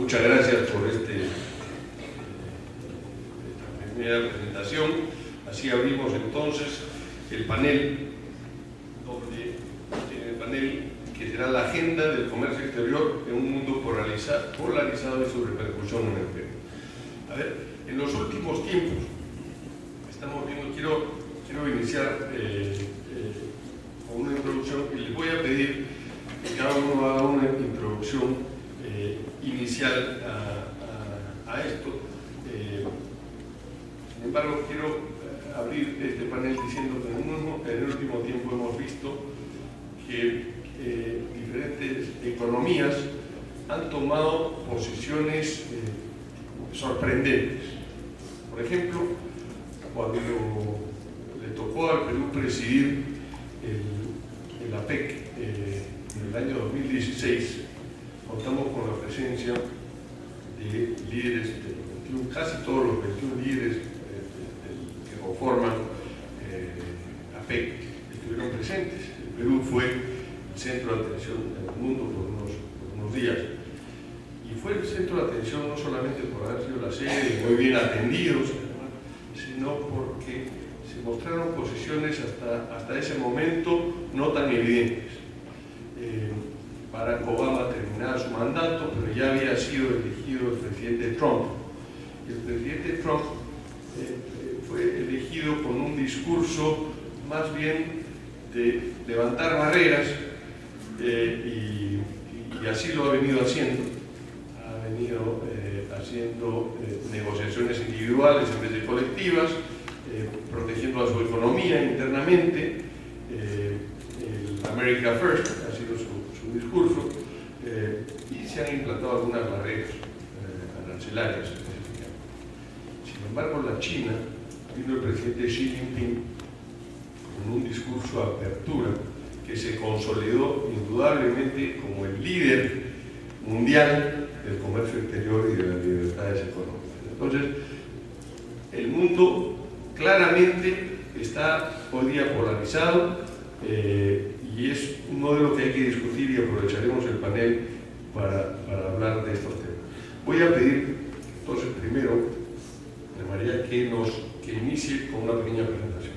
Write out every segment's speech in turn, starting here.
Muchas gracias por esta primera presentación. Así abrimos entonces el panel, que será la agenda del comercio exterior en un mundo polarizado y su repercusión en el Perú. A ver, en los últimos tiempos, estamos viendo, quiero iniciar con una introducción y les voy a pedir que cada uno haga una introducción inicial a esto. Sin embargo, quiero abrir este panel diciendo que en el último tiempo hemos visto que diferentes economías han tomado posiciones sorprendentes. Por ejemplo, cuando le tocó al Perú presidir el APEC en el año 2016, contamos con la presencia de líderes de los 21, casi todos los 21 líderes que conforman APEC estuvieron presentes. El Perú fue el centro de atención del mundo por unos días. Y fue el centro de atención no solamente por haber sido la sede, muy bien atendidos, sino porque se mostraron posiciones hasta ese momento no tan evidentes. Barack Obama terminaba su mandato, pero ya había sido elegido el presidente Trump. Y el presidente Trump fue elegido con un discurso más bien de levantar barreras, y así lo ha venido haciendo. Ha venido haciendo negociaciones individuales en vez de colectivas, protegiendo a su economía internamente. El America First ha sido su discurso, y se han implantado algunas barreras arancelarias. Sin embargo, la China, vino el presidente Xi Jinping con un discurso de apertura que se consolidó indudablemente como el líder mundial del comercio exterior y de las libertades económicas. Entonces, el mundo claramente está hoy día polarizado, y es un modelo que hay que discutir, y aprovecharemos el panel para hablar de estos temas. Voy a pedir entonces primero a María que inicie con una pequeña presentación.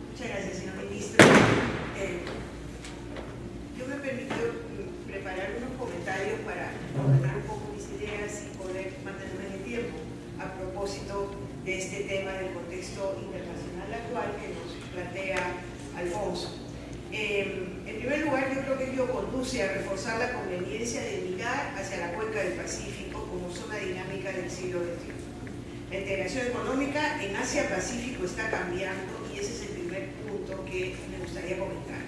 Muchas gracias, señor ministro. Yo me he permitido preparar unos comentarios para ordenar un poco mis ideas y poder mantenerme en el tiempo a propósito de este tema del contexto internacional actual que nos plantea Alfonso. En primer lugar, yo creo que ello conduce a reforzar la conveniencia de mirar hacia la cuenca del Pacífico como zona dinámica del siglo XXI. La integración económica en Asia-Pacífico está cambiando, y ese es el primer punto que me gustaría comentar.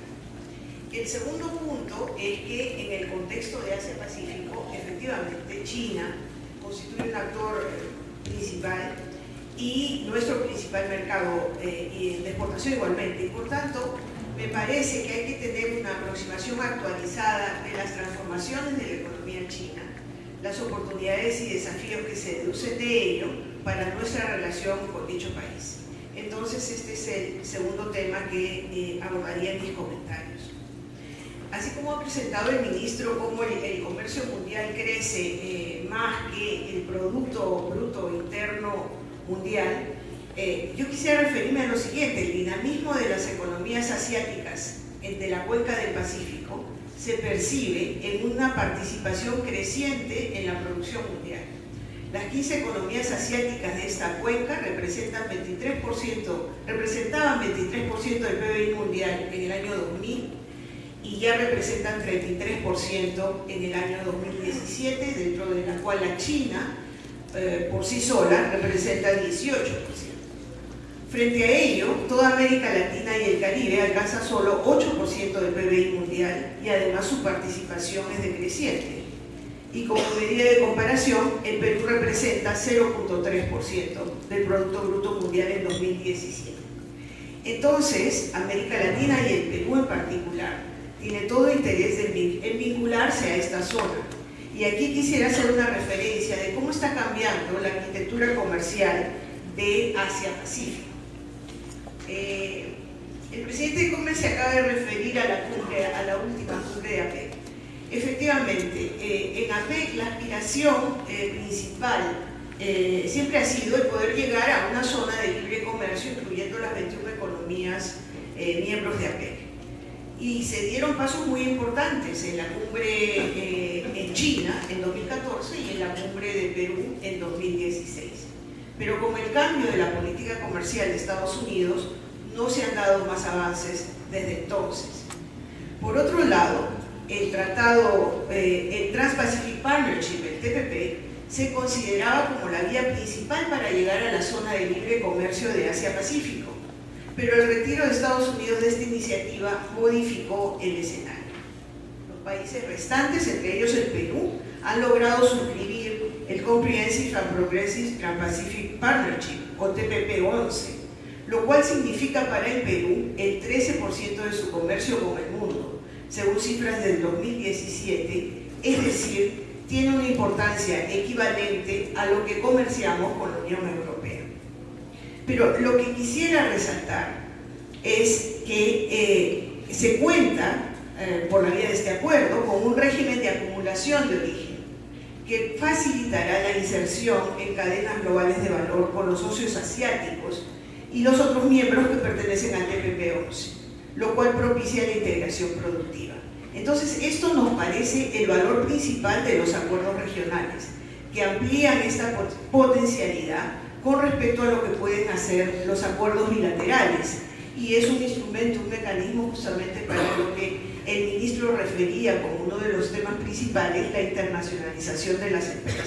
El segundo punto es que en el contexto de Asia-Pacífico, efectivamente, China constituye un actor principal y nuestro principal mercado de exportación igualmente. Y por tanto, me parece que hay que tener una aproximación actualizada de las transformaciones de la economía china, las oportunidades y desafíos que se deducen de ello para nuestra relación con dicho país. Entonces, este es el segundo tema que abordaría en mis comentarios. Así como ha presentado el ministro cómo el comercio mundial crece más que el Producto Bruto Interno Mundial, yo quisiera referirme a lo siguiente: el dinamismo de las economías asiáticas de la cuenca del Pacífico se percibe en una participación creciente en la producción mundial. Las 15 economías asiáticas de esta cuenca representaban 23% del PBI mundial en el año 2000 y ya representan 33% en el año 2017, dentro de la cual la China por sí sola representa 18%. Frente a ello, toda América Latina y el Caribe alcanza solo 8% del PBI mundial, y además su participación es decreciente. Y como medida de comparación, el Perú representa 0.3% del Producto Bruto Mundial en 2017. Entonces, América Latina y el Perú en particular tiene todo interés en vincularse a esta zona. Y aquí quisiera hacer una referencia de cómo está cambiando la arquitectura comercial de Asia-Pacífico. El presidente Gómez se acaba de referir a la última cumbre de APEC. Efectivamente, en APEC la aspiración principal siempre ha sido el poder llegar a una zona de libre comercio, incluyendo las 21 economías miembros de APEC. Y se dieron pasos muy importantes en la cumbre en China en 2014 y en la cumbre de Perú en 2016. Pero con el cambio de la política comercial de Estados Unidos, no se han dado más avances desde entonces. Por otro lado, el tratado, el Trans-Pacific Partnership, el TPP, se consideraba como la vía principal para llegar a la zona de libre comercio de Asia-Pacífico, pero el retiro de Estados Unidos de esta iniciativa modificó el escenario. Los países restantes, entre ellos el Perú, han logrado suscribir el Comprehensive and Progressive Trans-Pacific Partnership, o TPP-11, lo cual significa para el Perú el 13% de su comercio con el mundo, según cifras del 2017, es decir, tiene una importancia equivalente a lo que comerciamos con la Unión Europea. Pero lo que quisiera resaltar es que se cuenta, por la vía de este acuerdo, con un régimen de acumulación de origen que facilitará la inserción en cadenas globales de valor con los socios asiáticos y los otros miembros que pertenecen al TPP-11, lo cual propicia la integración productiva. Entonces, esto nos parece el valor principal de los acuerdos regionales, que amplían esta potencialidad con respecto a lo que pueden hacer los acuerdos bilaterales, y es un instrumento, un mecanismo justamente para lo que el ministro refería como uno de los temas principales, la internacionalización de las empresas.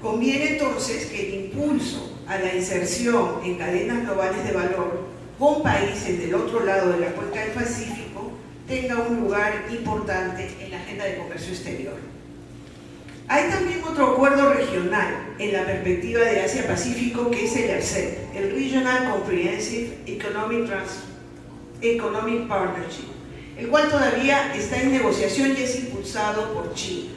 Conviene entonces que el impulso a la inserción en cadenas globales de valor con países del otro lado de la cuenca del Pacífico tenga un lugar importante en la agenda de comercio exterior. Hay también otro acuerdo regional en la perspectiva de Asia-Pacífico, que es el RCEP, el Regional Comprehensive Economic Partnership, el cual todavía está en negociación y es impulsado por China,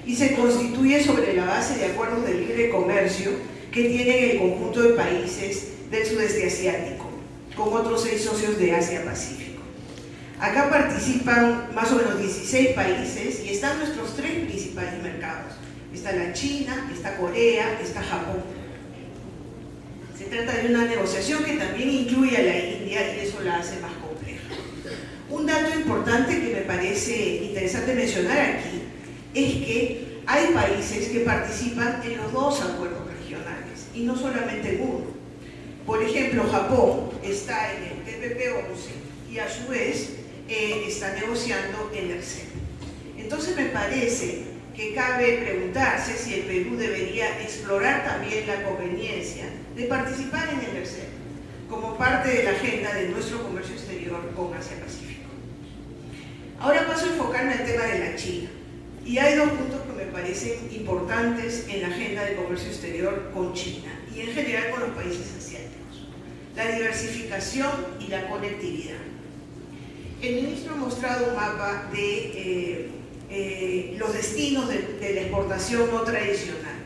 y se constituye sobre la base de acuerdos de libre comercio que tienen el conjunto de países del sudeste asiático, con otros 6 socios de Asia-Pacífico. Acá participan más o menos 16 países y están nuestros 3 principales mercados. Está la China, está Corea, está Japón. Se trata de una negociación que también incluye a la India y eso la hace más compleja. Un dato importante que me parece interesante mencionar aquí es que hay países que participan en los 2 acuerdos regionales y no solamente en uno. Por ejemplo, Japón está en el TPP-11 y a su vez está negociando el RCEP. Entonces me parece que cabe preguntarse si el Perú debería explorar también la conveniencia de participar en el RCEP como parte de la agenda de nuestro comercio exterior con Asia-Pacífico. Ahora paso a enfocarme en el tema de la China. Y hay 2 puntos que me parecen importantes en la agenda de comercio exterior con China y en general con los países asiáticos: la diversificación y la conectividad. El ministro ha mostrado un mapa de los destinos de la exportación no tradicional.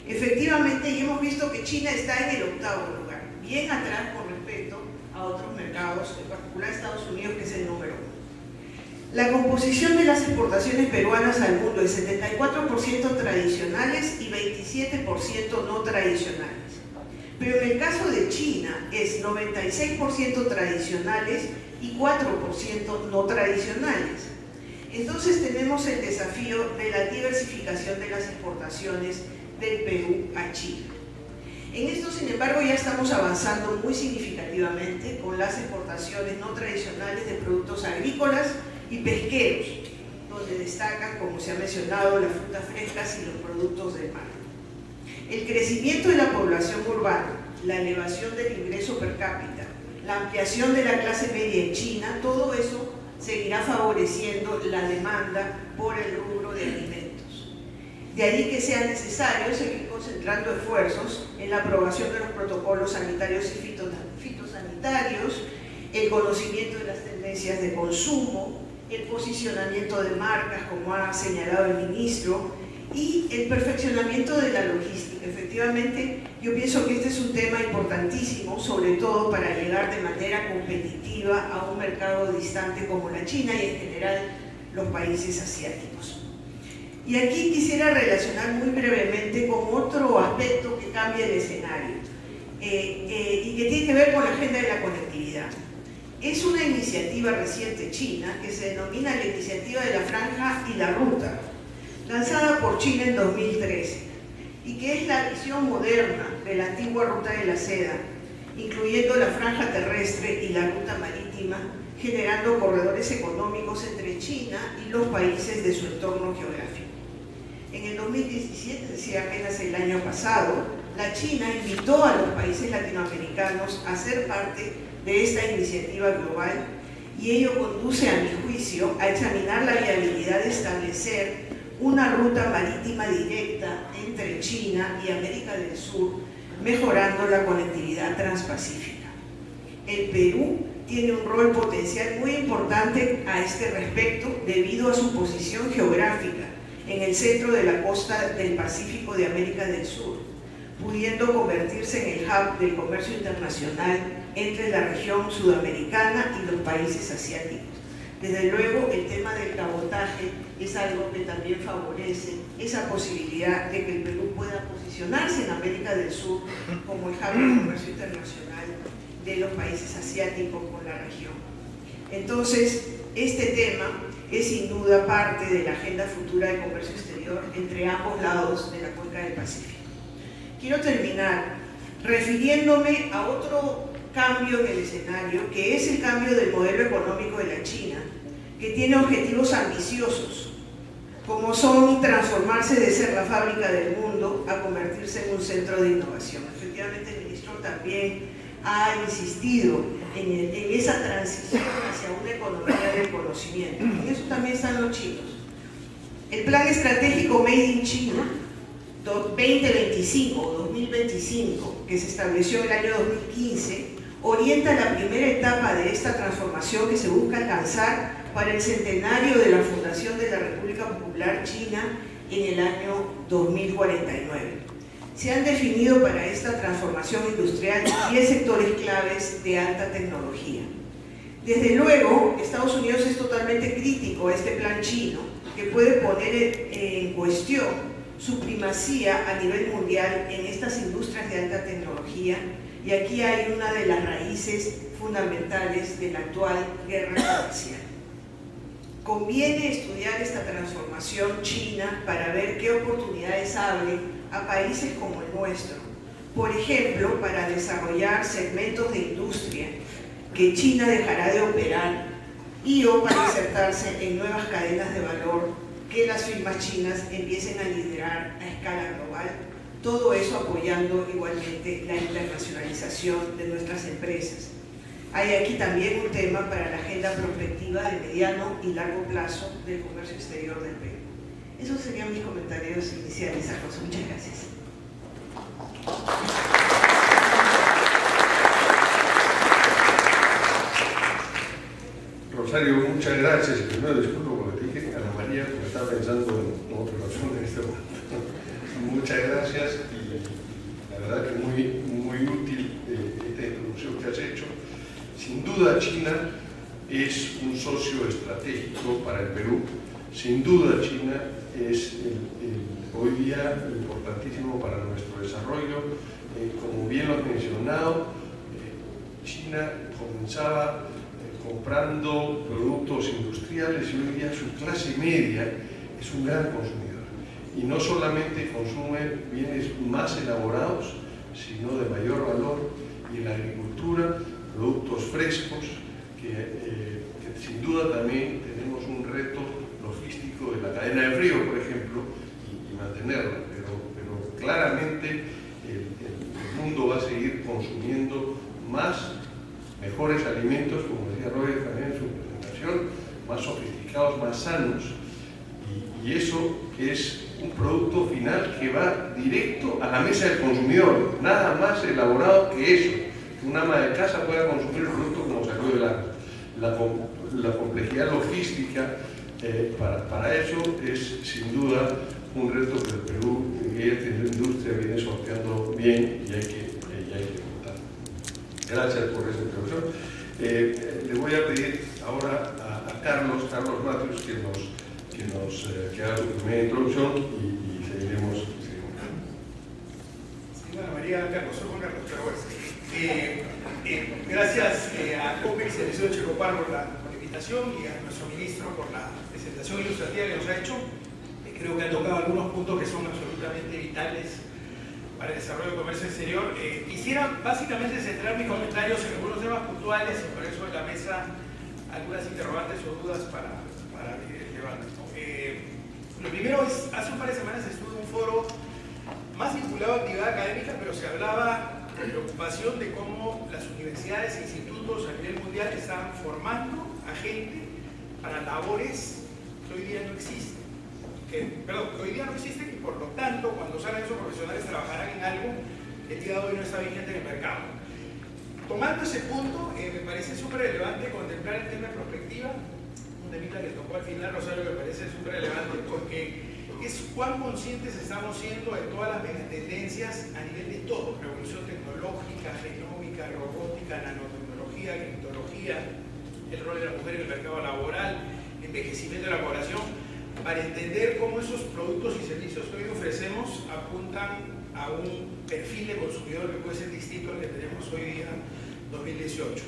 Efectivamente, y hemos visto que China está en el 8º lugar, bien atrás con respecto a otros mercados, en particular Estados Unidos, que es el número 1. La composición de las exportaciones peruanas al mundo es 74% tradicionales y 27% no tradicionales. Pero en el caso de China es 96% tradicionales y 4% no tradicionales. Entonces tenemos el desafío de la diversificación de las exportaciones del Perú a China. En esto, sin embargo, ya estamos avanzando muy significativamente con las exportaciones no tradicionales de productos agrícolas y pesqueros, donde destacan, como se ha mencionado, las frutas frescas y los productos del mar. El crecimiento de la población urbana, la elevación del ingreso per cápita, la ampliación de la clase media en China, todo eso seguirá favoreciendo la demanda por el rubro de alimentos. De ahí que sea necesario seguir concentrando esfuerzos en la aprobación de los protocolos sanitarios y fitosanitarios, el conocimiento de las tendencias de consumo, el posicionamiento de marcas, como ha señalado el ministro, Y el perfeccionamiento de la logística. Efectivamente, yo pienso que este es un tema importantísimo, sobre todo para llegar de manera competitiva a un mercado distante como la China y en general los países asiáticos. Y aquí quisiera relacionar muy brevemente con otro aspecto que cambia el escenario y que tiene que ver con la agenda de la conectividad. Es una iniciativa reciente china que se denomina la Iniciativa de la Franja y la Ruta, lanzada por China en 2013, y que es la visión moderna de la antigua Ruta de la Seda, incluyendo la franja terrestre y la ruta marítima, generando corredores económicos entre China y los países de su entorno geográfico. En el 2017, es decir, apenas el año pasado, la China invitó a los países latinoamericanos a ser parte de esta iniciativa global, y ello conduce, a mi juicio, a examinar la viabilidad de establecer una ruta marítima directa entre China y América del Sur, mejorando la conectividad transpacífica. El Perú tiene un rol potencial muy importante a este respecto debido a su posición geográfica en el centro de la costa del Pacífico de América del Sur, pudiendo convertirse en el hub del comercio internacional entre la región sudamericana y los países asiáticos. Desde luego, el tema del cabotaje es algo que también favorece esa posibilidad de que el Perú pueda posicionarse en América del Sur como el hub del comercio internacional de los países asiáticos con la región. Entonces, este tema es sin duda parte de la agenda futura de comercio exterior entre ambos lados de la cuenca del Pacífico. Quiero terminar refiriéndome a otro cambio en el escenario, que es el cambio del modelo económico de la China, que tiene objetivos ambiciosos, como son transformarse de ser la fábrica del mundo a convertirse en un centro de innovación. Efectivamente, el ministro también ha insistido en esa transición hacia una economía del conocimiento. En eso también están los chinos. El plan estratégico Made in China 2025 o 2025, que se estableció en el año 2015, orienta la primera etapa de esta transformación que se busca alcanzar para el centenario de la fundación de la República Popular China en el año 2049. Se han definido para esta transformación industrial 10 sectores claves de alta tecnología. Desde luego, Estados Unidos es totalmente crítico a este plan chino, que puede poner en cuestión su primacía a nivel mundial en estas industrias de alta tecnología, y aquí hay una de las raíces fundamentales de la actual guerra comercial. Conviene estudiar esta transformación china para ver qué oportunidades abre a países como el nuestro, por ejemplo, para desarrollar segmentos de industria que China dejará de operar o para insertarse en nuevas cadenas de valor que las firmas chinas empiecen a liderar a escala global, todo eso apoyando igualmente la internacionalización de nuestras empresas. Hay aquí también un tema para la agenda prospectiva de mediano y largo plazo del comercio exterior del Perú. Esos serían mis comentarios iniciales, Alfonso. Muchas gracias. Rosario, muchas gracias. Primero disculpo porque te dije Ana María, porque estaba pensando en otra persona en este momento. Muchas gracias y la verdad que muy útil esta introducción que has hecho. Sin duda China es un socio estratégico para el Perú. Sin duda China es hoy día importantísimo para nuestro desarrollo. Como bien lo has mencionado, China comenzaba comprando productos industriales y hoy día su clase media es un gran consumidor. Y no solamente consume bienes más elaborados, sino de mayor valor, y en la agricultura, productos frescos, que sin duda también tenemos un reto logístico de la cadena de frío, por ejemplo, y mantenerla, pero claramente el mundo va a seguir consumiendo mejores alimentos, como decía Roger también en su presentación, más sofisticados, más sanos, y eso es un producto final que va directo a la mesa del consumidor, nada más elaborado que eso, que un ama de casa pueda consumir el producto como salió del agua. La complejidad logística para eso es sin duda un reto que el Perú y esta industria viene sorteando bien y hay que contar. Gracias por esa introducción. Le voy a pedir ahora a Carlos Matthews que haga su primera introducción y seguiremos. Sí, bueno, María Carlos, soy Juan Carlos, pero bueno. Gracias a COPEX y al Liceo de Checopar por la invitación y a nuestro ministro por la presentación ilustrativa que nos ha hecho. Creo que ha tocado algunos puntos que son absolutamente vitales para el desarrollo del comercio exterior. Quisiera básicamente centrar mis comentarios en algunos temas puntuales y por eso en la mesa algunas interrogantes o dudas para el debate. Lo primero es, hace un par de semanas estuve en un foro más vinculado a actividad académica, pero se hablaba con preocupación de cómo las universidades e institutos a nivel mundial estaban formando a gente para labores que hoy día no existen. Que hoy día no existen y por lo tanto cuando salgan esos profesionales trabajarán en algo que el día de hoy no está vigente en el mercado. Tomando ese punto, me parece súper relevante contemplar el tema de prospectiva, un temita que tocó al final Rosario, que me parece súper relevante porque es cuán conscientes estamos siendo de todas las megatendencias a nivel de todo: revolución tecnológica, genómica, robótica, nanotecnología, criptología, el rol de la mujer en el mercado laboral, envejecimiento de la población, para entender cómo esos productos y servicios que hoy ofrecemos apuntan a un perfil de consumidor que puede ser distinto al que tenemos hoy día, 2018.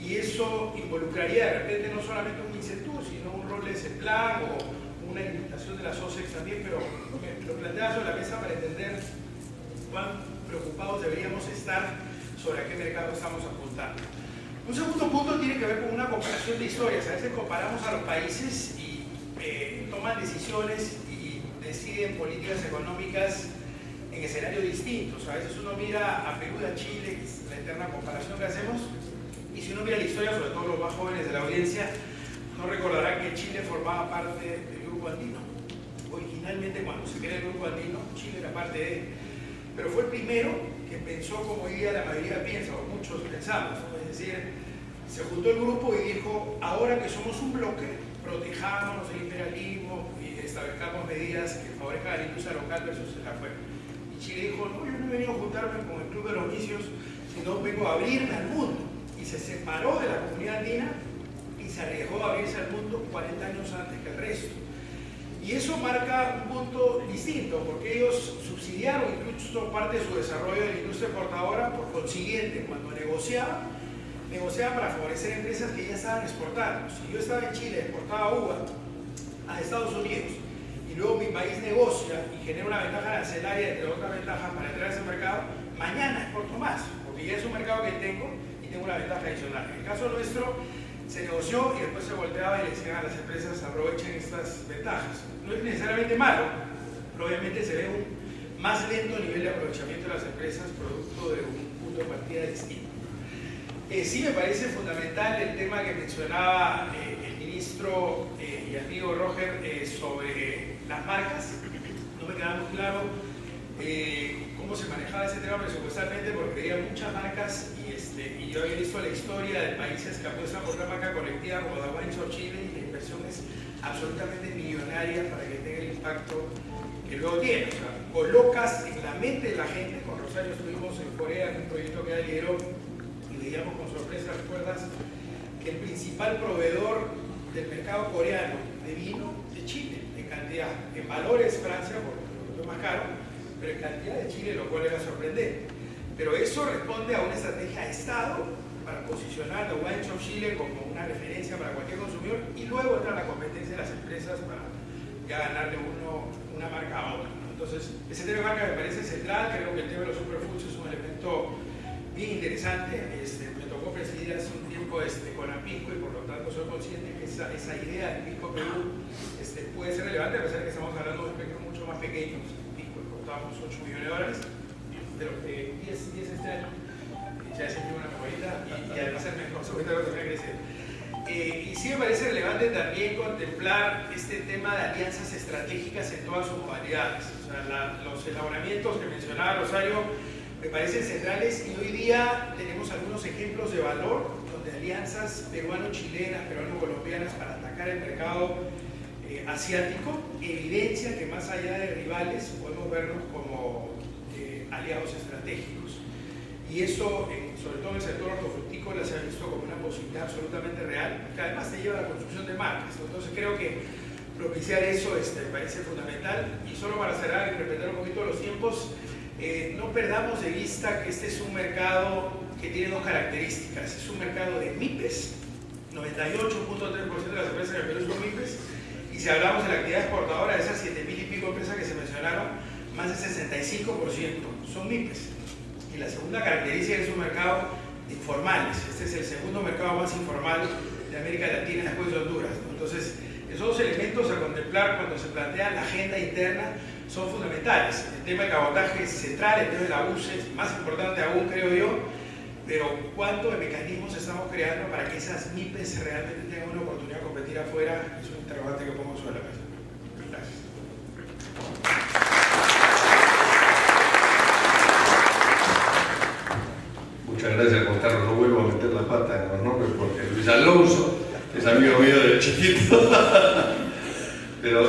Y eso involucraría de repente no solamente un incentivo, sino un rol de ese plan o una invitación de las OSEX también, pero lo planteaba sobre la mesa para entender cuán preocupados deberíamos estar sobre a qué mercado estamos apuntando. Un segundo punto tiene que ver con una comparación de historias. A veces comparamos a los países y toman decisiones y deciden políticas económicas en escenarios distintos. A veces uno mira a Perú y a Chile, que es la eterna comparación que hacemos, y si uno mira la historia, sobre todo los más jóvenes de la audiencia, no recordarán que Chile formaba parte del Grupo Andino. Originalmente, cuando se crea el Grupo Andino, Chile era parte de él, pero fue el primero que pensó como hoy día la mayoría piensa, o muchos pensamos, ¿no? Es decir, se juntó el grupo y dijo: ahora que somos un bloque, protejámonos del imperialismo y establezcamos medidas que favorezcan a la industria local versus el afuera. Y Chile dijo: no, yo no he venido a juntarme con el Club de los Vicios, sino vengo a abrirme al mundo. Y se separó de la comunidad andina y se arriesgó a abrirse al mundo 40 años antes que el resto. Y eso marca un punto distinto, porque ellos subsidiaron incluso parte de su desarrollo de la industria exportadora. Por consiguiente, cuando negociaban para favorecer empresas que ya estaban exportando. Si yo estaba en Chile, exportaba uva a Estados Unidos, y luego mi país negocia y genera una ventaja arancelaria entre otras ventajas para entrar a ese mercado, mañana exporto más, porque ya es un mercado que tengo y tengo una ventaja adicional. En el caso nuestro, se negoció y después se volteaba y le decían a las empresas: aprovechen estas ventajas. No es necesariamente malo, pero obviamente se ve un más lento nivel de aprovechamiento de las empresas producto de un punto de partida distinto. Sí me parece fundamental el tema que mencionaba el ministro y amigo Roger sobre las marcas. No me queda muy claro cómo se manejaba ese tema presupuestalmente, porque había muchas marcas y yo había visto la historia de países que apuestan por una marca colectiva como The Wines of Chile, y la inversión es absolutamente millonaria para que tenga el impacto que luego tiene. O sea, colocas en la mente de la gente. Con Rosario estuvimos en Corea en un proyecto que ella lideró y veíamos con sorpresa, ¿recuerdas?, que el principal proveedor del mercado coreano de vino de Chile, en cantidad, en valores Francia, porque es más caro, pero en cantidad de Chile, lo cual era sorprendente. Pero eso responde a una estrategia de Estado para posicionar The Wines of Chile como una referencia para cualquier consumidor, y luego entra la competencia de las empresas para ya ganarle una marca a otra. Entonces, ese tema de marca me parece central. Creo que el tema de los superfoods es un elemento bien interesante. Me tocó presidir hace un tiempo con Apisco, y por lo tanto soy consciente que esa idea del Pisco Perú puede ser relevante, a pesar de que estamos hablando de espectros mucho más pequeños. En Pisco exportamos $8 millones, de los que 10 este año, ya es una favorita, y además el mejor, sobre todo también crecer. Y sí me parece relevante también contemplar este tema de alianzas estratégicas en todas sus modalidades. O sea, los elaboramientos que mencionaba Rosario me parecen centrales, y hoy día tenemos algunos ejemplos de valor donde alianzas peruano-chilenas, peruano-colombianas para atacar el mercado asiático evidencia que más allá de rivales podemos vernos como aliados estratégicos. Y eso, sobre todo en el sector hortofrutícola, se ha visto como una posibilidad absolutamente real, que además te lleva a la construcción de marcas. Entonces creo que propiciar eso me parece fundamental. Y solo para cerrar y respetar un poquito los tiempos, no perdamos de vista que este es un mercado que tiene dos características. Es un mercado de MIPES, 98.3% de las empresas en el Perú son MIPES, y si hablamos de la actividad exportadora, de esas 7.000 y pico empresas que se mencionaron, más del 65% son MIPES. Y la segunda característica es un mercado de informales. Este es el segundo mercado más informal de América Latina después de Honduras, ¿no? Entonces, esos dos elementos a contemplar cuando se plantea la agenda interna son fundamentales. El tema del cabotaje es central, el tema del abuso es más importante aún, creo yo, pero cuánto de mecanismos estamos creando para que esas MIPES realmente tengan una oportunidad de competir afuera, es un interrogante que pongo sobre la mesa. Gracias. Muchas gracias, Juan Carlos. No vuelvo a meter la pata en los nombres porque Luis Alonso es amigo mío de chiquito. Pero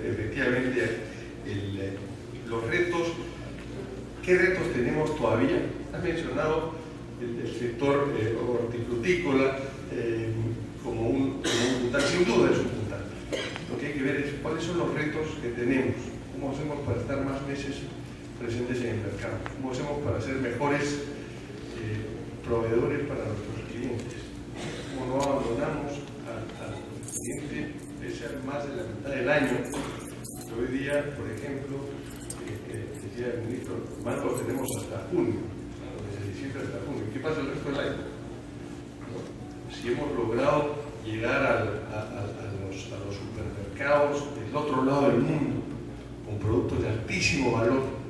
efectivamente los retos, ¿qué retos tenemos todavía? Has mencionado el sector hortifrutícola como un puntal, sin duda es un puntal. Lo que hay que ver es cuáles son los retos que tenemos, cómo hacemos para estar más meses presentes en el mercado, cómo hacemos para ser mejores proveedores para nuestros clientes, cómo no abandonamos al cliente pese a más de la mitad del año. Hoy día, por ejemplo, decía el ministro, más lo tenemos hasta junio, desde diciembre hasta junio. ¿Qué pasa el resto del año? ¿No? Si hemos logrado llegar a los supermercados del otro lado del mundo con productos de altísimo valor,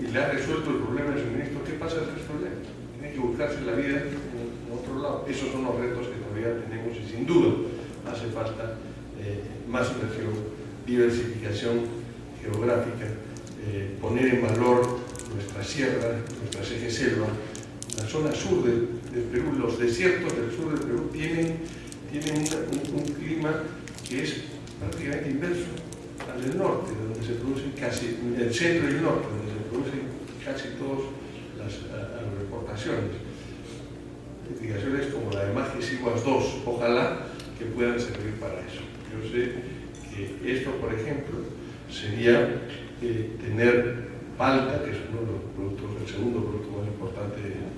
y le ha resuelto el problema del suministro, ¿qué pasa el resto del año? Tiene que buscarse la vida en otro lado. Esos son los retos que todavía tenemos y sin duda hace falta más inversión, diversificación geográfica, poner en valor nuestra sierra, nuestras ejes selva. La zona sur del Perú, los desiertos del sur del Perú tienen un clima que es prácticamente inverso al del norte, donde se producen casi, el centro y el norte, donde se producen casi todas las agroexportaciones. Investigaciones como la de Majes Iguas 2, ojalá que puedan servir para eso. Yo sé que esto, por ejemplo, sería tener palta, que es uno de los productos, el segundo producto más importante de la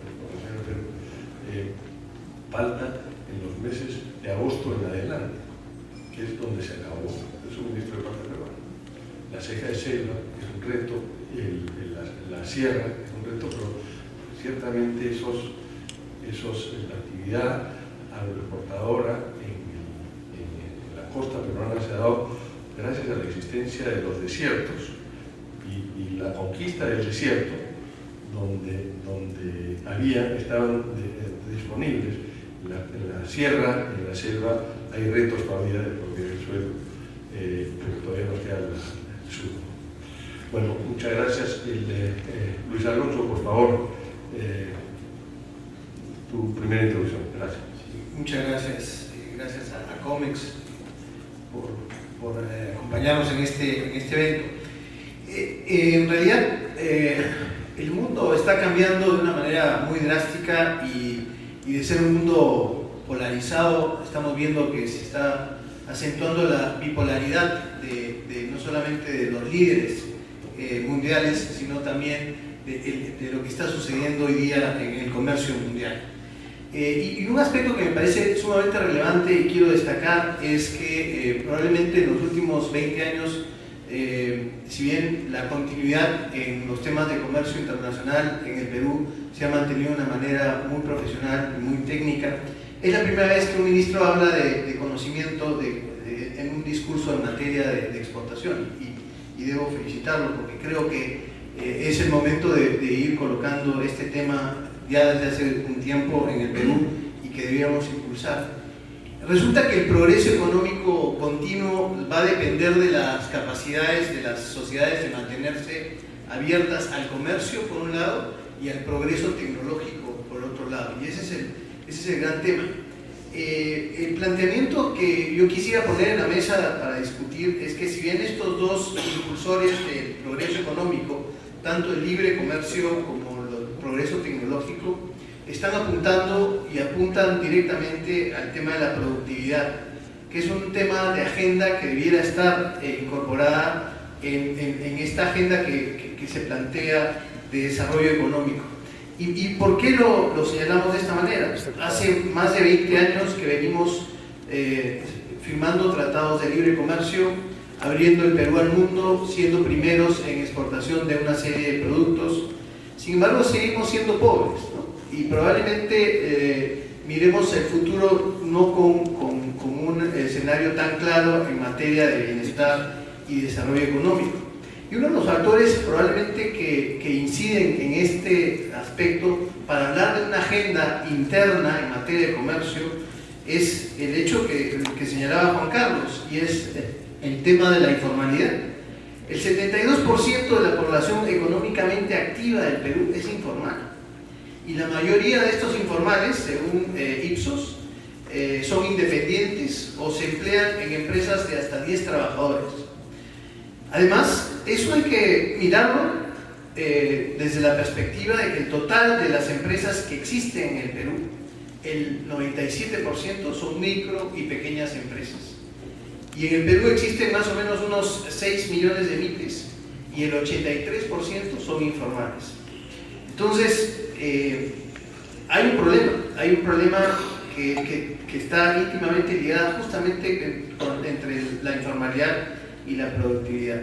exportación del Perú, palta en los meses de agosto en adelante, que es donde se acabó el suministro de palta peruana. La ceja de selva es un reto, la sierra es un reto, pero ciertamente la actividad agroexportadora en la costa peruana se ha dado gracias a la existencia de los desiertos y la conquista del desierto, donde estaban disponibles. En la sierra, en la selva, hay retos todavía de propiedad del suelo, pero todavía nos queda el sur. Bueno, muchas gracias. Luis Alonso, por favor, tu primera introducción. Gracias. Sí, muchas gracias. Gracias a COMEX por acompañarnos en este evento. En realidad, el mundo está cambiando de una manera muy drástica y de ser un mundo polarizado, estamos viendo que se está acentuando la bipolaridad no solamente de los líderes mundiales, sino también de lo que está sucediendo hoy día en el comercio mundial. Y un aspecto que me parece sumamente relevante y quiero destacar es que probablemente en los últimos 20 años, si bien la continuidad en los temas de comercio internacional en el Perú se ha mantenido de una manera muy profesional y muy técnica, es la primera vez que un ministro habla de conocimiento en un discurso en materia de exportación y debo felicitarlo porque creo que es el momento de ir colocando este tema ya desde hace un tiempo en el Perú y que debíamos impulsar. Resulta que el progreso económico continuo va a depender de las capacidades de las sociedades de mantenerse abiertas al comercio por un lado y al progreso tecnológico por otro lado, y ese es el gran tema. El planteamiento que yo quisiera poner en la mesa para discutir es que si bien estos dos impulsores del progreso económico, tanto el libre comercio como el progreso tecnológico, están apuntando y apuntan directamente al tema de la productividad, que es un tema de agenda que debiera estar incorporada en esta agenda que se plantea de desarrollo económico. ¿Y por qué lo señalamos de esta manera? Hace más de 20 años que venimos firmando tratados de libre comercio, abriendo el Perú al mundo, siendo primeros en exportación de una serie de productos. Sin embargo, seguimos siendo pobres, ¿no? Y probablemente miremos el futuro no con un escenario tan claro en materia de bienestar y desarrollo económico. Y uno de los factores probablemente que inciden en este aspecto para hablar de una agenda interna en materia de comercio es el hecho que señalaba Juan Carlos, y es el tema de la informalidad. El 72% de la población económicamente activa del Perú es informal, y la mayoría de estos informales, según Ipsos, son independientes o se emplean en empresas de hasta 10 trabajadores. Además, eso hay que mirarlo desde la perspectiva de que el total de las empresas que existen en el Perú, el 97% son micro y pequeñas empresas. Y en el Perú existen más o menos unos 6 millones de MIPYMES y el 83% son informales. Entonces, hay un problema que está íntimamente ligado justamente entre la informalidad y la productividad.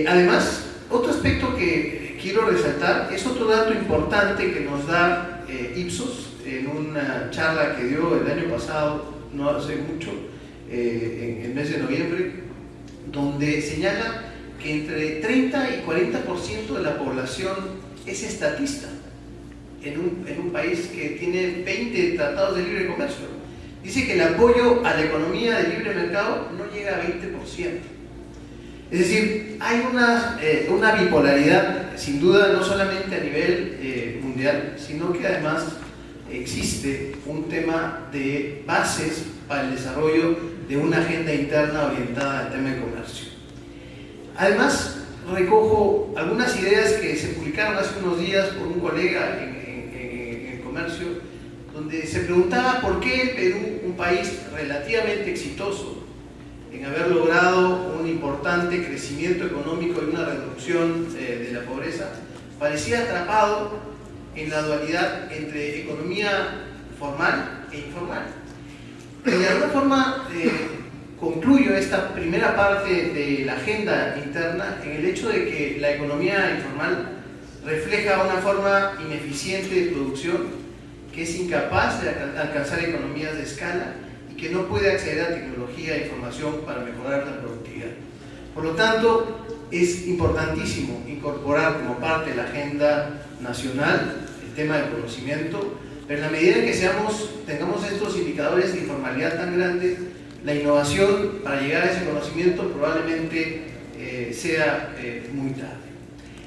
Además, otro aspecto que quiero resaltar es otro dato importante que nos da Ipsos en una charla que dio el año pasado, no hace mucho, en el mes de noviembre, donde señala que entre 30 y 40% de la población es estatista en un país que tiene 20 tratados de libre comercio. Dice que el apoyo a la economía de libre mercado no llega a 20%. Es decir, hay una bipolaridad, sin duda, no solamente a nivel mundial, sino que además existe un tema de bases para el desarrollo de una agenda interna orientada al tema de comercio. Además, recojo algunas ideas que se publicaron hace unos días por un colega en comercio, donde se preguntaba por qué el Perú, un país relativamente exitoso en haber logrado un importante crecimiento económico y una reducción de la pobreza, parecía atrapado en la dualidad entre economía formal e informal. Y de alguna forma concluyo esta primera parte de la agenda interna en el hecho de que la economía informal refleja una forma ineficiente de producción, que es incapaz de alcanzar economías de escala y que no puede acceder a tecnología e información para mejorar la productividad. Por lo tanto, es importantísimo incorporar como parte de la agenda nacional el tema del conocimiento, pero en la medida en que tengamos estos indicadores de informalidad tan grandes, la innovación para llegar a ese conocimiento probablemente sea muy tarde.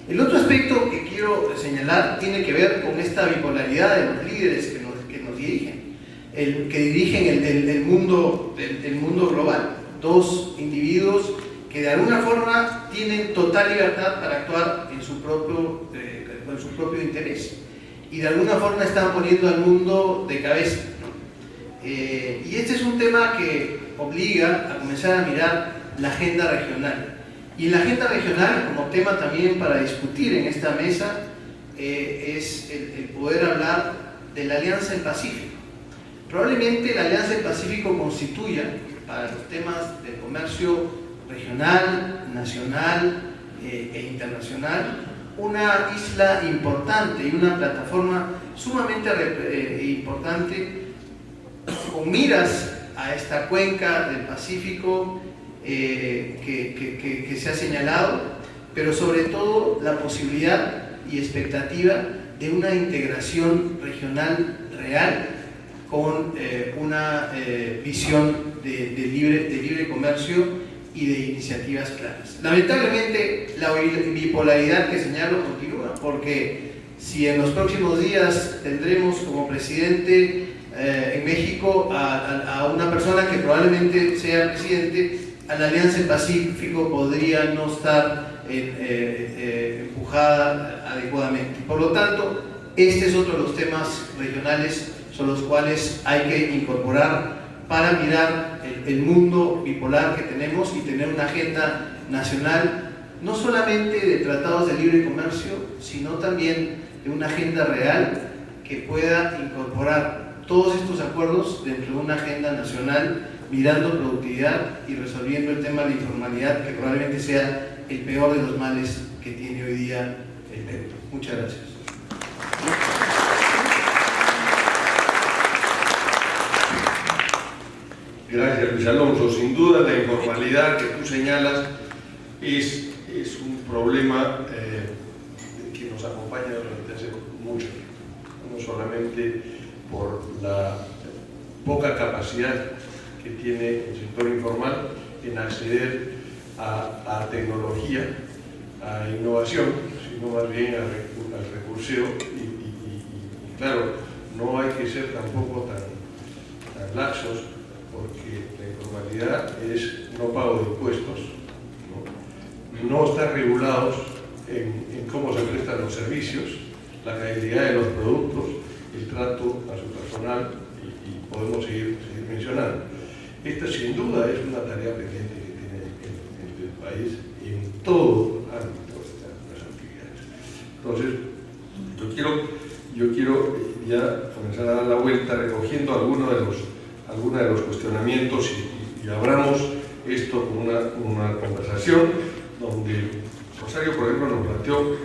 El otro aspecto que quiero señalar tiene que ver con esta bipolaridad de los líderes que nos dirigen, que dirigen el mundo global. Dos individuos que de alguna forma tienen total libertad para actuar en su propio interés y de alguna forma están poniendo al mundo de cabeza, ¿no? Y este es un tema que obliga a comenzar a mirar la agenda regional. Y en la agenda regional, como tema también para discutir en esta mesa, es el poder hablar de la Alianza del Pacífico. Probablemente la Alianza del Pacífico constituya, para los temas de comercio regional, nacional e internacional, una isla importante y una plataforma sumamente importante con miras a esta cuenca del Pacífico que se ha señalado, pero sobre todo la posibilidad y expectativa de una integración regional real con una visión de libre comercio y de iniciativas claras. Lamentablemente, la bipolaridad que señalo continúa, porque si en los próximos días tendremos como presidente en México a una persona que probablemente sea presidente, a la Alianza del Pacífico podría no estar empujada adecuadamente. Por lo tanto, este es otro de los temas regionales sobre los cuales hay que incorporar para mirar el mundo bipolar que tenemos y tener una agenda nacional, no solamente de tratados de libre comercio, sino también de una agenda real que pueda incorporar todos estos acuerdos dentro de una agenda nacional, mirando productividad y resolviendo el tema de la informalidad, que probablemente sea el peor de los males que tiene hoy día el Perú. Muchas gracias. Gracias, Luis Alonso. Sin duda, la informalidad que tú señalas es un problema que nos acompaña durante hace mucho tiempo, no solamente por la poca capacidad que tiene el sector informal en acceder a tecnología, a innovación, sino más bien al recurseo y claro, no hay que ser tampoco tan laxos, porque la informalidad es no pago de impuestos, no estar regulados en cómo se prestan los servicios, la calidad de los productos, el trato a su personal y podemos seguir mencionando. Esta sin duda es una tarea pendiente que tiene el país en todo ámbito de las actividades. Entonces, yo quiero ya comenzar a dar la vuelta recogiendo algunos de los cuestionamientos y abramos esto con una conversación donde Rosario, por ejemplo, nos planteó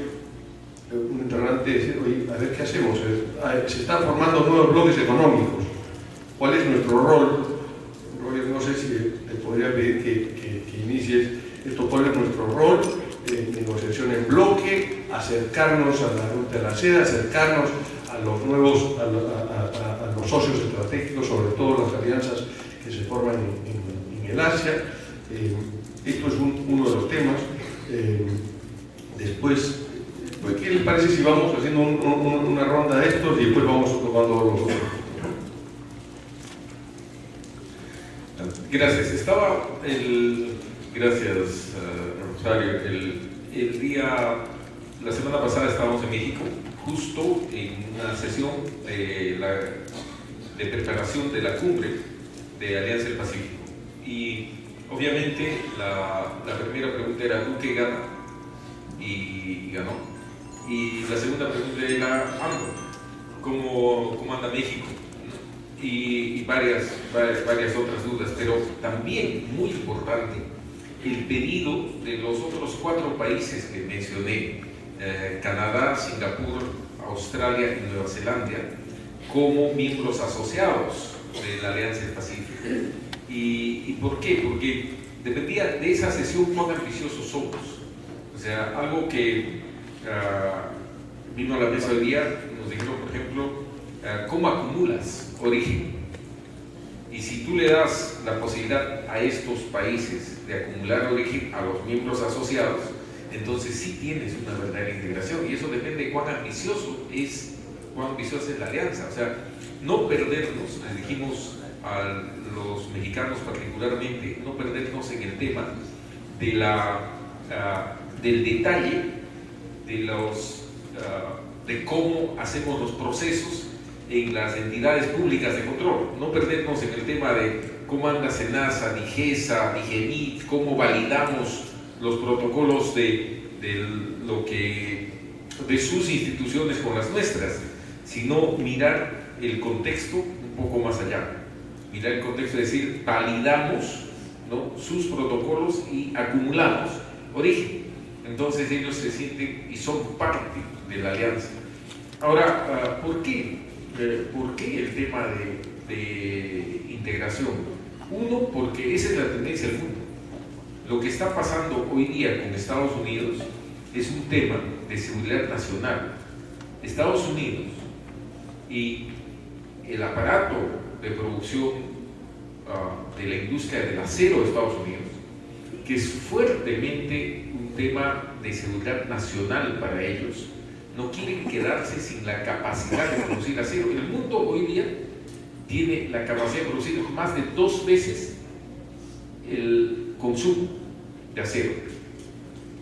un interrogante, decir, oye, a ver qué hacemos, se están formando nuevos bloques económicos, ¿cuál es nuestro rol? Roger, no sé si te podría pedir que inicies esto, ¿cuál es nuestro rol? Negociación en bloque, acercarnos a la ruta de la seda, acercarnos a los nuevos, a los socios estratégicos, sobre todo las alianzas que se forman en el Asia. Esto es uno de los temas. Después, ¿qué les parece si vamos haciendo una ronda de estos y después vamos tomando los otros? Gracias. Gracias, Rosario. La semana pasada estábamos en México, justo en una sesión de preparación de la cumbre de Alianza del Pacífico. Y obviamente la primera pregunta era ¿Duque gana? Y ganó. Y la segunda pregunta era ¿cómo anda México? Y varias otras dudas, pero también muy importante el pedido de los otros 4 países que mencioné, Canadá, Singapur, Australia y Nueva Zelanda, como miembros asociados de la Alianza del Pacífico. ¿Y por qué? Porque dependía de esa sesión cuán ambiciosos somos. O sea, algo que vino a la mesa hoy día, nos dijeron, por ejemplo, ¿cómo acumulas origen? Y si tú le das la posibilidad a estos países de acumular origen a los miembros asociados, entonces sí tienes una verdadera integración, y eso depende de cuán ambiciosa es la alianza. O sea, no perdernos, les dijimos a los mexicanos particularmente, no perdernos en el tema del detalle de cómo hacemos los procesos en las entidades públicas de control, no perdernos en el tema de cómo anda SENASA, DIGESA, DIGENIT, cómo validamos los protocolos de sus instituciones con las nuestras, sino mirar el contexto un poco más allá, mirar el contexto, es decir, validamos, ¿no?, sus protocolos y acumulamos origen. Entonces ellos se sienten y son parte de la alianza. Ahora, ¿por qué? ¿Por qué el tema de integración? Uno, porque esa es la tendencia del mundo. Lo que está pasando hoy día con Estados Unidos es un tema de seguridad nacional. Estados Unidos y el aparato de producción de la industria del acero de Estados Unidos, que es fuertemente un tema de seguridad nacional para ellos, no quieren quedarse sin la capacidad de producir acero. El mundo hoy día tiene la capacidad de producir más de 2 veces el consumo de acero.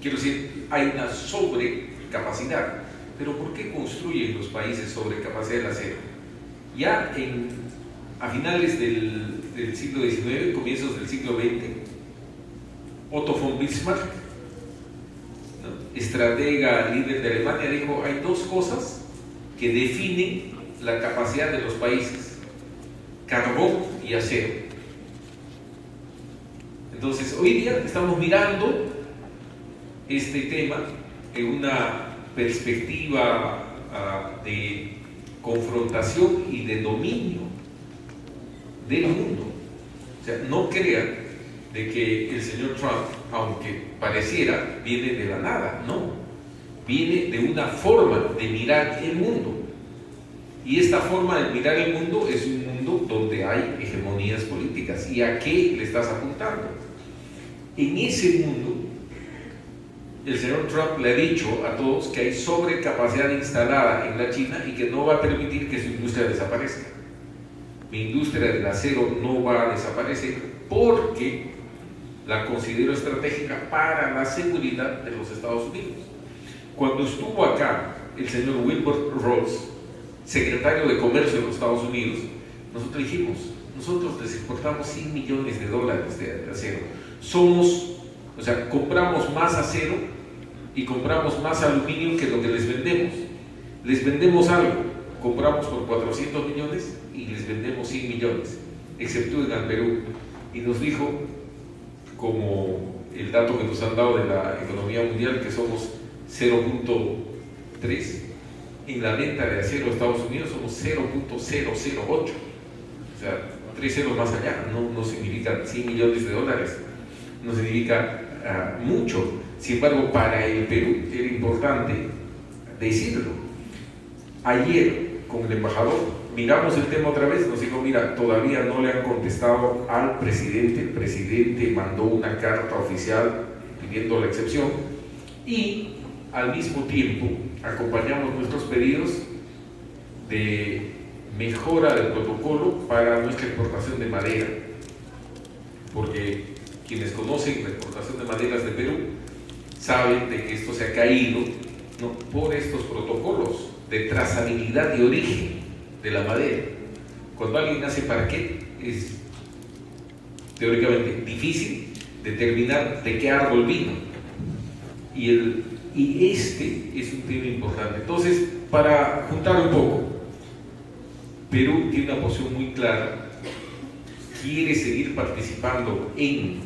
Quiero decir, hay una sobrecapacidad. Pero ¿por qué construyen los países sobrecapacidad del acero? Ya a finales del siglo XIX, comienzos del siglo XX, Otto von Bismarck, ¿no?, estratega líder de Alemania, dijo: hay 2 cosas que definen la capacidad de los países: carbón y acero. Entonces, hoy día estamos mirando este tema en una perspectiva de confrontación y de dominio del mundo. O sea, no crean de que el señor Trump, aunque pareciera, viene de la nada, no. Viene de una forma de mirar el mundo. Y esta forma de mirar el mundo es un mundo donde hay hegemonías políticas. ¿Y a qué le estás apuntando? En ese mundo, el señor Trump le ha dicho a todos que hay sobrecapacidad instalada en la China y que no va a permitir que su industria desaparezca. Mi industria del acero no va a desaparecer porque la considero estratégica para la seguridad de los Estados Unidos. Cuando estuvo acá el señor Wilbur Ross, secretario de Comercio de los Estados Unidos, nosotros dijimos: nosotros les exportamos $100 millones de acero. O sea, compramos más acero y compramos más aluminio que lo que les vendemos. Les vendemos algo, compramos por 400 millones y les vendemos 100 millones, excepto en el Perú. Y nos dijo, como el dato que nos han dado de la economía mundial, que somos 0.3, en la venta de acero a Estados Unidos somos 0.008, o sea, 3 ceros más allá. No significa 100 millones de dólares, no significa mucho. Sin embargo, para el Perú era importante decirlo. Ayer, con el embajador, miramos el tema otra vez, nos dijo: mira, todavía no le han contestado al presidente. El presidente mandó una carta oficial pidiendo la excepción, y al mismo tiempo acompañamos nuestros pedidos de mejora del protocolo para nuestra exportación de madera, porque quienes conocen la exportación de maderas de Perú saben de que esto se ha caído, ¿no?, por estos protocolos de trazabilidad de origen de la madera. Cuando alguien hace parquet, es teóricamente difícil determinar de qué árbol vino, y este es un tema importante. Entonces, para juntar un poco, Perú tiene una posición muy clara: quiere seguir participando y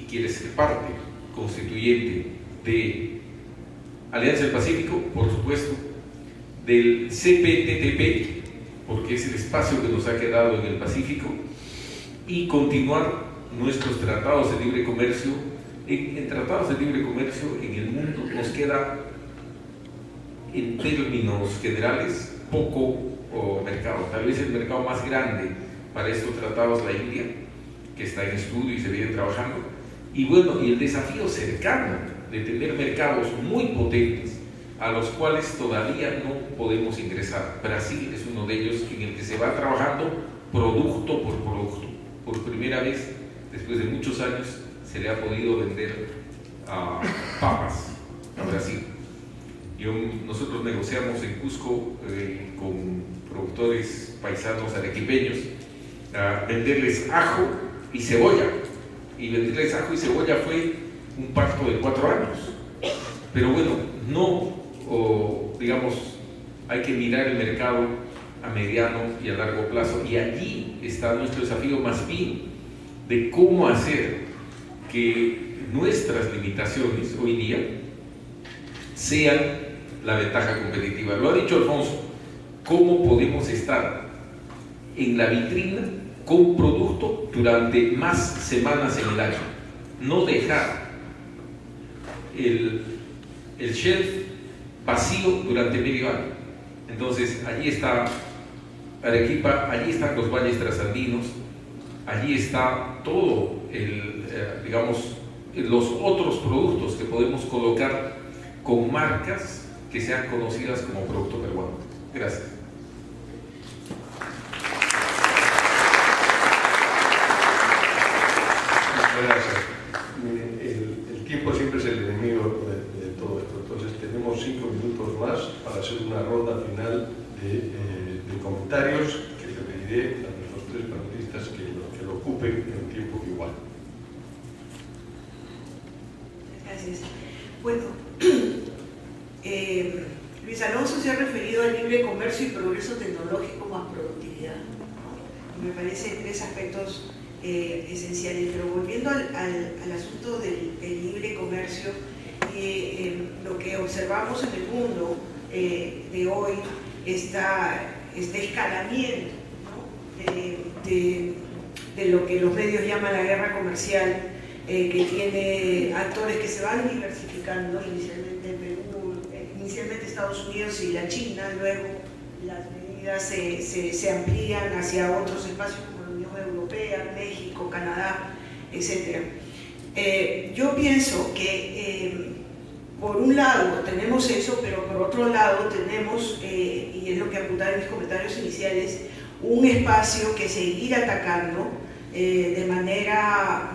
quiere ser parte constituyente de Alianza del Pacífico, por supuesto, del CPTPP, porque es el espacio que nos ha quedado en el Pacífico, y continuar nuestros tratados de libre comercio. En tratados de libre comercio en el mundo nos queda, en términos generales, poco mercado. Tal vez el mercado más grande para estos tratados, la India, que está en estudio y se viene trabajando, y bueno, y el desafío cercano de tener mercados muy potentes a los cuales todavía no podemos ingresar. Brasil es uno de ellos, en el que se va trabajando producto por producto. Por primera vez, después de muchos años, se le ha podido vender papas a Brasil. Nosotros negociamos en Cusco con productores paisanos arequipeños venderles ajo y cebolla. Y venderles ajo y cebolla fue un pacto de 4 años. Pero bueno, digamos, hay que mirar el mercado a mediano y a largo plazo, y allí está nuestro desafío, más bien de cómo hacer que nuestras limitaciones hoy día sean la ventaja competitiva. Lo ha dicho Alfonso: cómo podemos estar en la vitrina con producto durante más semanas en el año, no dejar el shelf vacío durante medio año. Entonces, allí está Arequipa, allí están los valles trasandinos, allí está todo digamos, los otros productos que podemos colocar con marcas que sean conocidas como producto peruano. Gracias. ocupen el tiempo que igual. Gracias. Bueno, Luis Alonso se ha referido al libre comercio y progreso tecnológico más productividad, ¿no? Me parece tres aspectos esenciales, pero volviendo al asunto del libre comercio, lo que observamos en el mundo de hoy, este escalamiento, ¿no? de lo que los medios llaman la guerra comercial, que tiene actores que se van diversificando, inicialmente Perú, inicialmente Estados Unidos y la China, luego las medidas se amplían hacia otros espacios como la Unión Europea, México, Canadá, etc. Yo pienso que por un lado tenemos eso, pero por otro lado tenemos, y es lo que apuntaba en mis comentarios iniciales, un espacio que seguir atacando de manera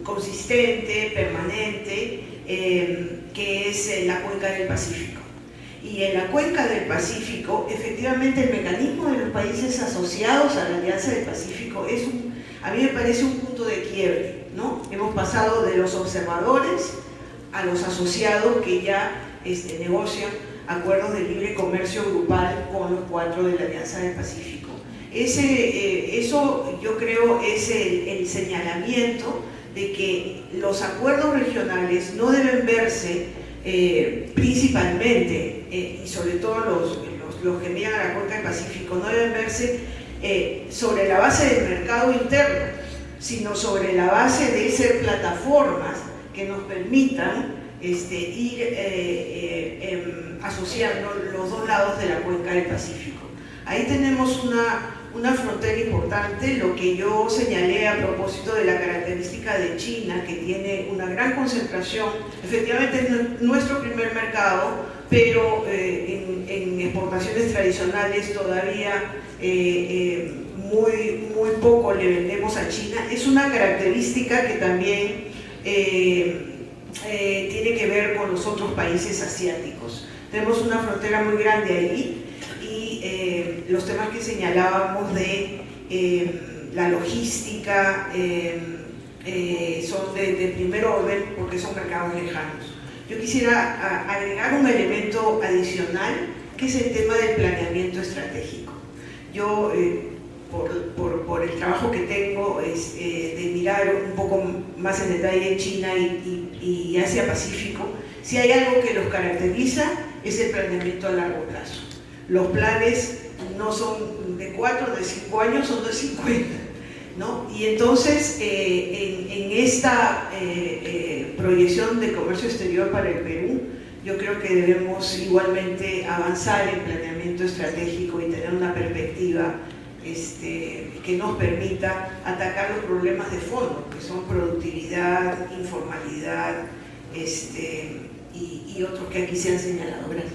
consistente, permanente, que es la cuenca del Pacífico. Y en la cuenca del Pacífico, efectivamente, el mecanismo de los países asociados a la Alianza del Pacífico a mí me parece un punto de quiebre, ¿no? Hemos pasado de los observadores a los asociados que ya negocian acuerdos de libre comercio grupal con los 4 de la Alianza del Pacífico. Eso yo creo es el señalamiento de que los acuerdos regionales no deben verse principalmente, y sobre todo los que miran a la cuenca del Pacífico, no deben verse sobre la base del mercado interno, sino sobre la base de ser plataformas que nos permitan ir asociando los dos lados de la cuenca del Pacífico. Ahí tenemos una frontera importante, lo que yo señalé a propósito de la característica de China, que tiene una gran concentración, efectivamente es nuestro primer mercado, pero en exportaciones tradicionales todavía muy poco le vendemos a China. Es una característica que también tiene que ver con los otros países asiáticos. Tenemos una frontera muy grande ahí y los temas que señalábamos de la logística son de primer orden porque son mercados lejanos. Yo quisiera agregar un elemento adicional que es el tema del planeamiento estratégico. Yo, por el trabajo que tengo de mirar un poco más en detalle China y Asia-Pacífico, si hay algo que los caracteriza es el planeamiento a largo plazo. Los planes no son de 4, de 5 años, son de 50, ¿no? Y entonces en esta proyección de comercio exterior para el Perú, yo creo que debemos igualmente avanzar en planeamiento estratégico y tener una perspectiva que nos permita atacar los problemas de fondo, que son productividad, informalidad y otros que aquí se han señalado. Gracias.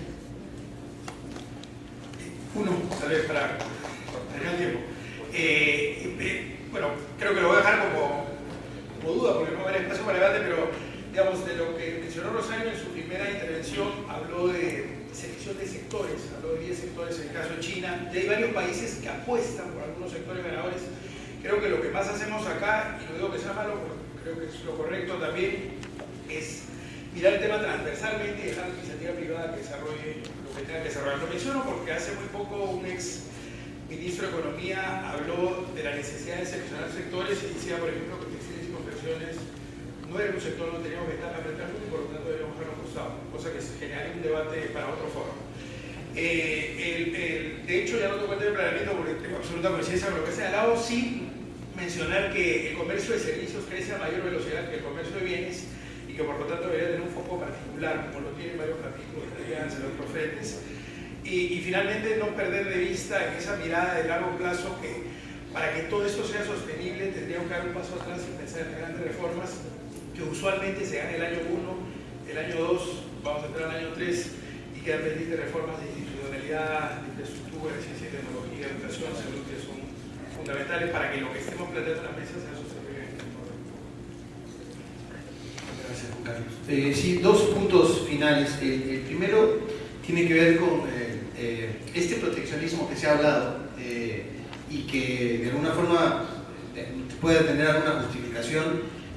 Tal vez para terminar el tiempo. Bueno, creo que lo voy a dejar como duda, porque no va a haber espacio para debate, pero digamos, de lo que mencionó Rosario en su primera intervención, habló de selección de sectores, habló de 10 sectores en el caso de China, y hay varios países que apuestan por algunos sectores ganadores. Creo que lo que más hacemos acá, y no digo que sea malo, porque creo que es lo correcto también, es mirar el tema transversalmente y dejar a la iniciativa privada que desarrolle lo que tenga que desarrollar. Lo menciono porque hace muy poco un ex ministro de Economía habló de la necesidad de seleccionar sectores y decía, por ejemplo, que textiles y confecciones no era un sector donde teníamos ventaja frente al mundo y por lo tanto deberíamos dejarlo costado, cosa que generaría un debate para otro foro. De hecho, ya no tengo cuenta de planeamiento porque tengo absoluta conciencia de lo que sea. Al lado, sí mencionar que el comercio de servicios crece a mayor velocidad que el comercio de bienes y que por lo tanto debería tener un foco particular, como lo tienen varios capítulos de alianza en otros frentes. Y finalmente no perder de vista en esa mirada de largo plazo que para que todo esto sea sostenible tendríamos que dar un paso atrás y pensar en grandes reformas que usualmente se dan el año 1, el año 2, vamos a entrar al año 3 y quedan pendientes reformas de institucionalidad, de infraestructura, de ciencia y tecnología, educación, salud, que son fundamentales para que lo que estemos planteando en la mesa sea sostenible. Gracias, Juan Carlos. Sí, dos puntos finales. El primero tiene que ver con este proteccionismo que se ha hablado y que de alguna forma pueda tener alguna justificación,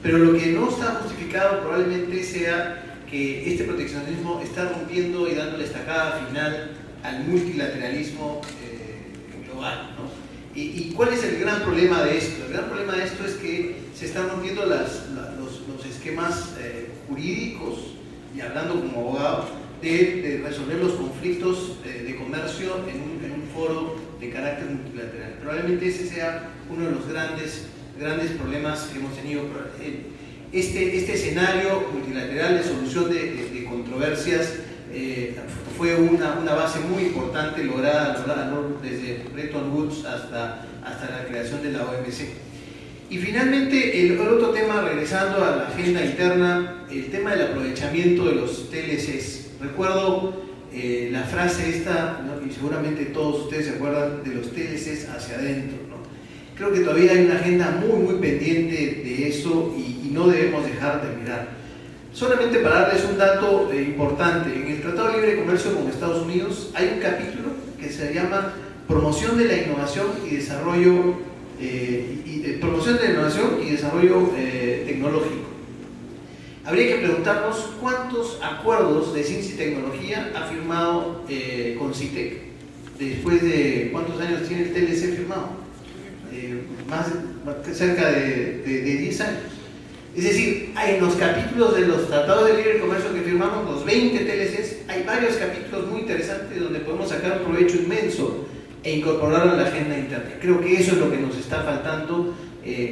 pero lo que no está justificado probablemente sea que este proteccionismo está rompiendo y dando la estacada final al multilateralismo global, ¿no? ¿Y cuál es el gran problema de esto? El gran problema de esto es que se están rompiendo los esquemas jurídicos, y hablando como abogado, de resolver los conflictos de comercio en un foro de carácter multilateral. Probablemente ese sea uno de los grandes problemas que hemos tenido. Este escenario multilateral de solución de controversias fue una base muy importante lograda desde Bretton Woods hasta la creación de la OMC. Y finalmente, el otro tema, regresando a la agenda interna, el tema del aprovechamiento de los TLCs. Recuerdo la frase esta, ¿no? Y seguramente todos ustedes se acuerdan de los TLCs hacia adentro, ¿no? Creo que todavía hay una agenda muy pendiente de eso y no debemos dejar de mirar. Solamente para darles un dato importante, en el Tratado de Libre Comercio con Estados Unidos hay un capítulo que se llama Promoción de la Innovación y Desarrollo Tecnológico. Habría que preguntarnos cuántos acuerdos de ciencia y tecnología ha firmado CONCITEC. Después de cuántos años tiene el TLC firmado, cerca de 10 años. Es decir, en los capítulos de los tratados de libre comercio que firmamos, los 20 TLCs, hay varios capítulos muy interesantes donde podemos sacar un provecho inmenso e incorporarlo a la agenda interna. Creo que eso es lo que nos está faltando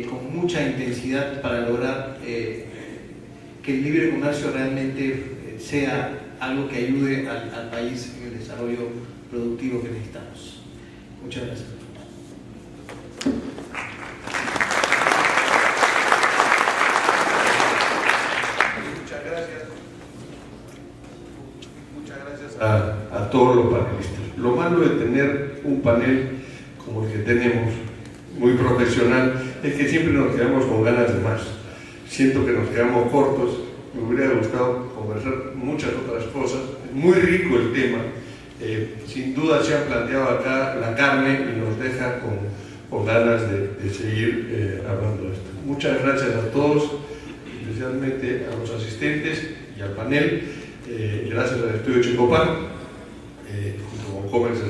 con mucha intensidad para lograr que el libre comercio realmente sea algo que ayude al país en el desarrollo productivo que necesitamos. Muchas gracias. Muchas gracias a todos los panelistas. Lo malo de tener un panel como el que tenemos, muy profesional, es que siempre nos quedamos con ganas de más. Siento que nos quedamos cortos. Me hubiera gustado conversar muchas otras cosas. Es muy rico el tema. Sin duda se ha planteado acá la carne y nos deja con ganas de seguir hablando de esto. Muchas gracias a todos, especialmente a los asistentes y al panel. Gracias al Estudio Checopar, junto con Comex